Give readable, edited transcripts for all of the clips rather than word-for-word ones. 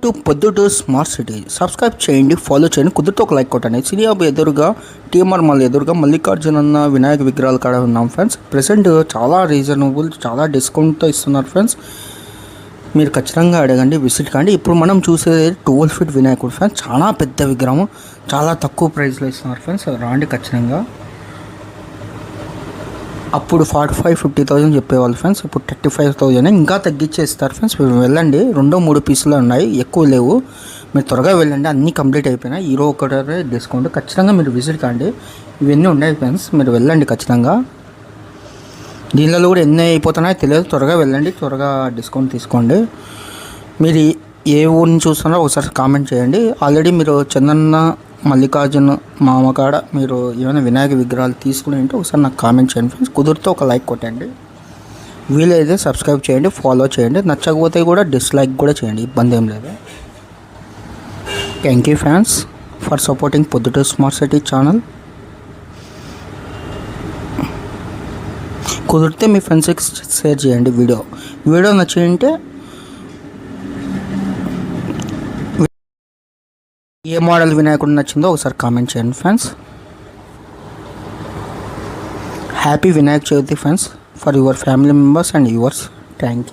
To Proddatur smart city subscribe చేయండి, follow చేయండి, కుదిరితే ఒక లైక్ కొట్టండి. సినీ హబ్ ఎదురుగా టీఎంఆర్ మాల్ ఎదురుగా మల్లికార్జున వినాయక విగ్రహాల కాడ ఉన్నాం ఫ్రెండ్స్. ప్రెసెంట్ చాలా రీజనబుల్, చాలా డిస్కౌంట్తో ఇస్తున్నారు ఫ్రెండ్స్. మీరు ఖచ్చితంగా అడగండి, విజిట్ కాండి. ఇప్పుడు మనం చూసేది 12 ఫీట్ వినాయకుడు ఫ్రెండ్స్. చాలా పెద్ద విగ్రహం, చాలా తక్కువ ప్రైస్లో ఇస్తున్నారు ఫ్రెండ్స్. రాండి ఖచ్చితంగా. అప్పుడు 45-50,000 చెప్పేవాళ్ళు ఫ్రెండ్స్, ఇప్పుడు 35,000 ఇంకా తగ్గించేస్తారు ఫ్రెండ్స్. మీరు వెళ్ళండి, 2-3 పీసులు ఉన్నాయి, ఎక్కువ లేవు. మీరు త్వరగా వెళ్ళండి, అన్నీ కంప్లీట్ అయిపోయినాయి. హీరో ఒకటే డిస్కౌంట్. ఖచ్చితంగా మీరు విజిట్ కాండి. ఇవన్నీ ఉన్నాయి ఫ్రెండ్స్, మీరు వెళ్ళండి ఖచ్చితంగా. దీనిలో కూడా ఎన్ని అయిపోతున్నాయో తెలియదు, త్వరగా వెళ్ళండి, త్వరగా డిస్కౌంట్ తీసుకోండి. మీరు ఏ ఊరిని చూస్తున్నారో ఒకసారి కామెంట్ చేయండి. ఆల్రెడీ మీరు చందన్న మల్లికార్జున మామకాడ మీరు ఏమైనా వినాయక విగ్రహాలు తీసుకుని ఉంటే ఒకసారి నాకు కామెంట్ చేయండి ఫ్రెండ్స్. కుదిరితే ఒక లైక్ కొట్టండి, వీలైతే సబ్స్క్రైబ్ చేయండి, ఫాలో చేయండి. నచ్చకపోతే కూడా డిస్లైక్ కూడా చేయండి, ఇబ్బంది ఏం లేదు. Thank you friends for supporting Proddatur smart city channel. కుదిరితే మీ ఫ్రెండ్స్కి షేర్ చేయండి. వీడియో నచ్చింటే ఏ మోడల్ వినాయకుడు నచ్చిందో ఒకసారి కామెంట్ చేయండి friends. Happy Vinayaka Chavithi friends for your family members and yours. Thank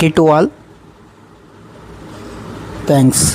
you to all. Thanks.